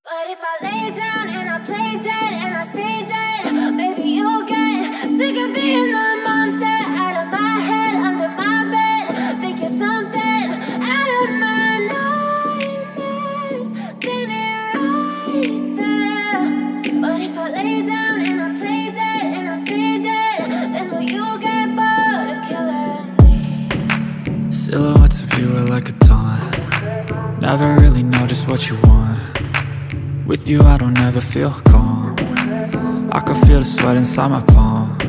But if I lay down and I play dead and I stay dead, maybe you'll get sick of being the monster out of my head, under my bed. Think you're something out of my nightmares, standing right there. But if I lay down and I play dead and I stay dead, then will you get bored of killing me? Silhouettes of you are like a taunt. Never really know just what you want. With you I don't ever feel calm. I can feel the sweat inside my palms.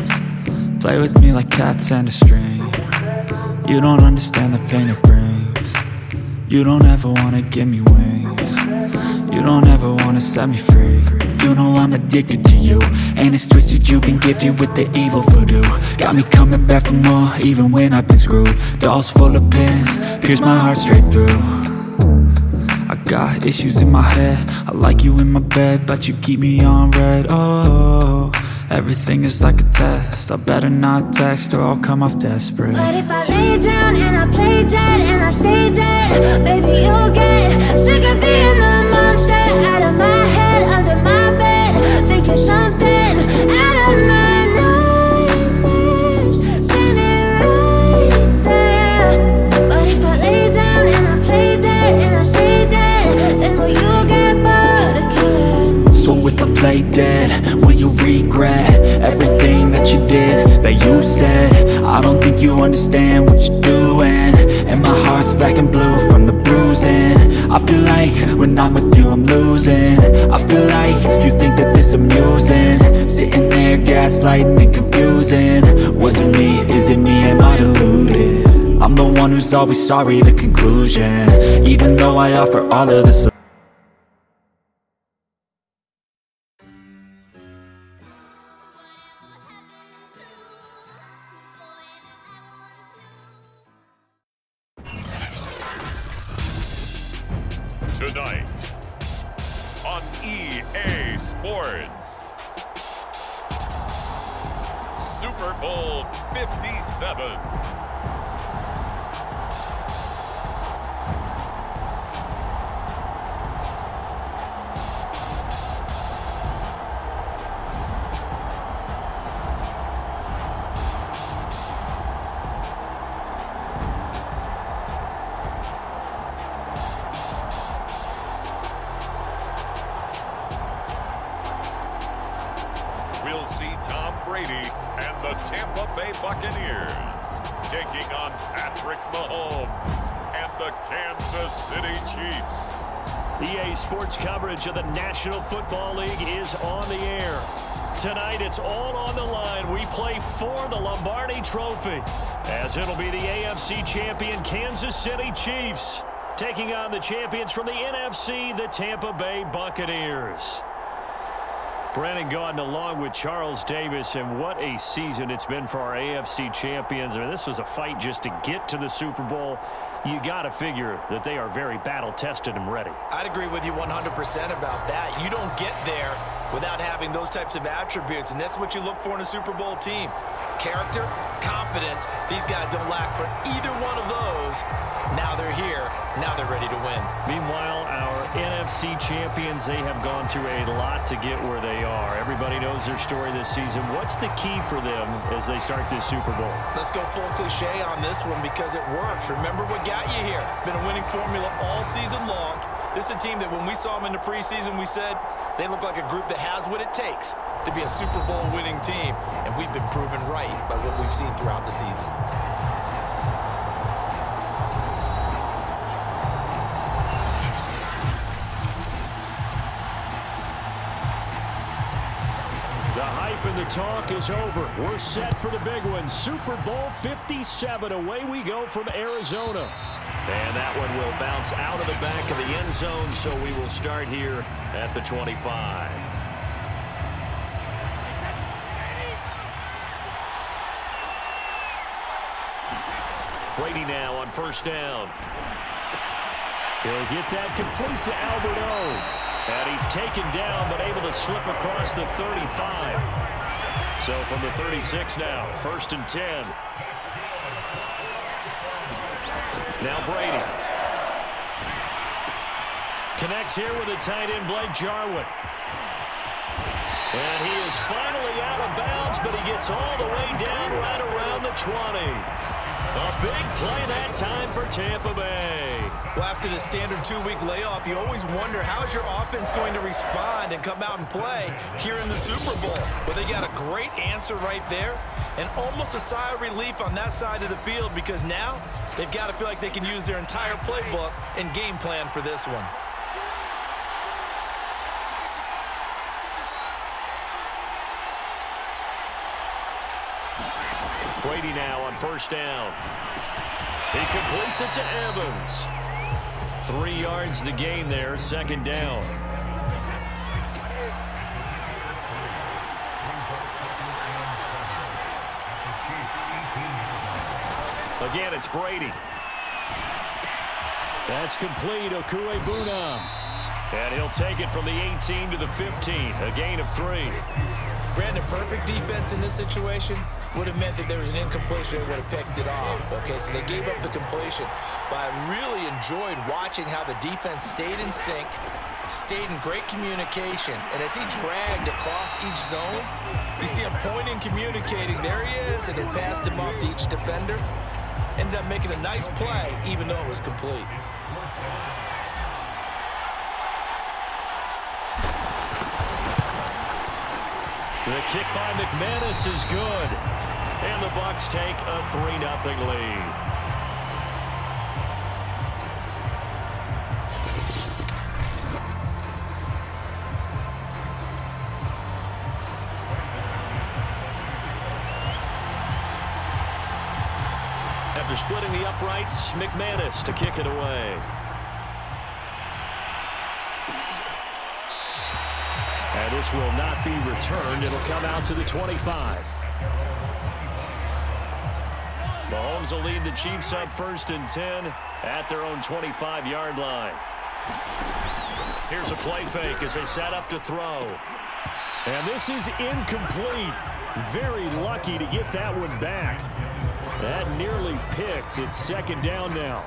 Play with me like cats and a string. You don't understand the pain it brings. You don't ever wanna give me wings. You don't ever wanna set me free. You know I'm addicted to you, and it's twisted, you've been gifted with the evil voodoo. Got me coming back for more, even when I've been screwed. Dolls full of pins, pierce my heart straight through. I got issues in my head, I like you in my bed, but you keep me on red. Oh, everything is like a test. I better not text or I'll come off desperate. But if I lay down and I play dead and I stay dead, maybe you'll get sick of being the monster out of my head, under my bed. Think you're something out of my nightmares, standing right there. But if I lay down and I play dead and I stay dead, then will you get bored of killing me? So if I play dead, will you regret everything that you did, that you said? I don't think you understand what you're doing, and my heart's black and blue from the bruising. I feel like when I'm with you I'm losing. I feel like you think that this amusing, sitting there gaslighting and confusing. Was it me? Is it me? Am I deluded? I'm the one who's always sorry, the conclusion, even though I offer all of the solutions. Tonight on EA Sports, Super Bowl 57. We'll see Tom Brady and the Tampa Bay Buccaneers taking on Patrick Mahomes and the Kansas City Chiefs. EA Sports coverage of the National Football League is on the air. Tonight, it's all on the line. We play for the Lombardi Trophy, as it'll be the AFC champion Kansas City Chiefs taking on the champions from the NFC, the Tampa Bay Buccaneers. Brandon Gaudin along with Charles Davis, and what a season it's been for our AFC champions. I mean, this was a fight just to get to the Super Bowl. You got to figure that they are very battle-tested and ready. I'd agree with you 100% about that. You don't get there without having those types of attributes, and that's what you look for in a Super Bowl team. Character, confidence. These guys don't lack for either one of those. Now they're here. Now they're ready to win. Meanwhile, our NFC champions, they have gone through a lot to get where they are. Everybody knows their story this season. What's the key for them as they start this Super Bowl? Let's go full cliche on this one because it works. Remember what got you here. Been a winning formula all season long. This is a team that when we saw them in the preseason, we said they look like a group that has what it takes to be a Super Bowl winning team. And we've been proven right by what we've seen throughout the season. The hype and the talk is over. We're set for the big one. Super Bowl 57. Away we go from Arizona. And that one will bounce out of the back of the end zone, so we will start here at the 25. Brady now on first down. He'll get that complete to Albert O. And he's taken down, but able to slip across the 35. So from the 36 now, 1st and 10. Now Brady. Connects here with a tight end, Blake Jarwin. And he is finally out of bounds, but he gets all the way down right around the 20. A big play that time for Tampa Bay. Well, after the standard 2-week layoff, you always wonder how is your offense going to respond and come out and play here in the Super Bowl. Well, they got a great answer right there and almost a sigh of relief on that side of the field because now they've got to feel like they can use their entire playbook and game plan for this one. Brady now on first down. He completes it to Evans. 3 yards the gain there, second down. Again, it's Brady. That's complete, Okuebunam. And he'll take it from the 18 to the 15, a gain of 3. Brandon, perfect defense in this situation would have meant that there was an incompletion and would have picked it off. Okay, so they gave up the completion. But I really enjoyed watching how the defense stayed in sync, stayed in great communication. And as he dragged across each zone, you see him pointing, communicating. There he is, and it passed him off to each defender. Ended up making a nice play, even though it was complete. The kick by McManus is good. And the Bucs take a 3-0 lead. After splitting the uprights, McManus to kick it away. And this will not be returned. It'll come out to the 25. Mahomes will lead the Chiefs up 1st and 10 at their own 25-yard line. Here's a play fake as they set up to throw. And this is incomplete. Very lucky to get that one back. That nearly picked. It's second down now.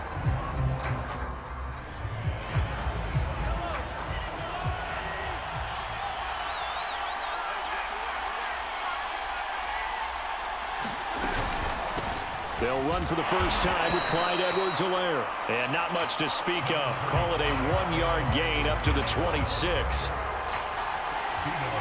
They'll run for the first time with Clyde Edwards-Helaire. And not much to speak of. Call it a 1-yard gain up to the 26.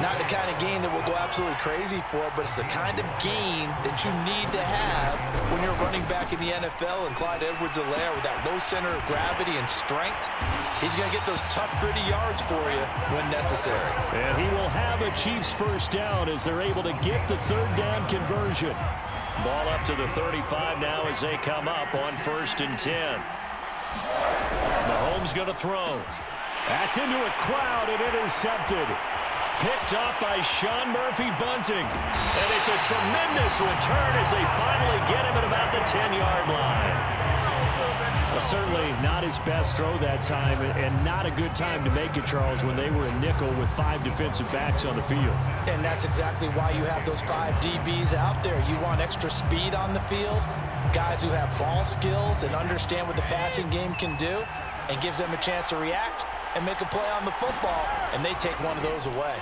Not the kind of gain that will go absolutely crazy for, but it's the kind of gain that you need to have when you're running back in the NFL. And Clyde Edwards-Helaire, with that low center of gravity and strength, he's going to get those tough, gritty yards for you when necessary. And he will have a Chiefs first down as they're able to get the third down conversion. Ball up to the 35 now as they come up on 1st and 10. Mahomes going to throw. That's into a crowd and intercepted. Picked up by Sean Murphy-Bunting. And it's a tremendous return as they finally get him at about the 10-yard line. Well, certainly not his best throw that time, and not a good time to make it, Charles, when they were in nickel with 5 defensive backs on the field. And that's exactly why you have those 5 DBs out there. You want extra speed on the field, guys who have ball skills and understand what the passing game can do, and gives them a chance to react and make a play on the football, and they take one of those away.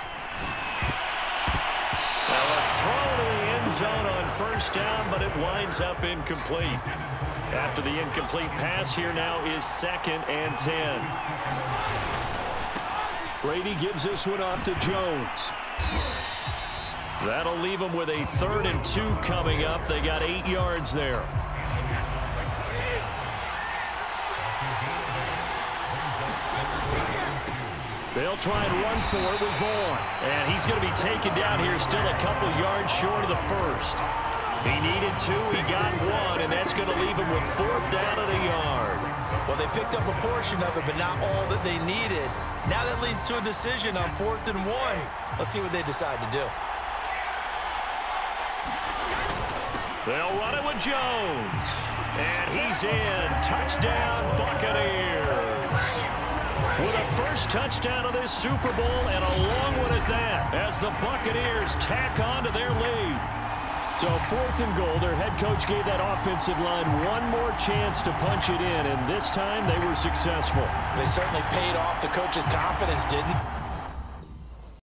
Well, a throw to the end zone on first down, but it winds up incomplete. After the incomplete pass, here now is 2nd and 10. Brady gives this one off to Jones. That'll leave them with a 3rd and 2 coming up. They got 8 yards there. They'll try and run for it with Vaughn. And he's going to be taken down here, still a couple yards short of the first. He needed 2, he got 1, and that's going to leave him with 4th down at a yard. Well, they picked up a portion of it, but not all that they needed. Now that leads to a decision on 4th and 1. Let's see what they decide to do. They'll run it with Jones. And he's in. Touchdown, Buccaneers. With a first touchdown of this Super Bowl, and a long one at that, as the Buccaneers tack on to their lead. So 4th and goal, their head coach gave that offensive line one more chance to punch it in, and this time they were successful. They certainly paid off. The coach's confidence didn't.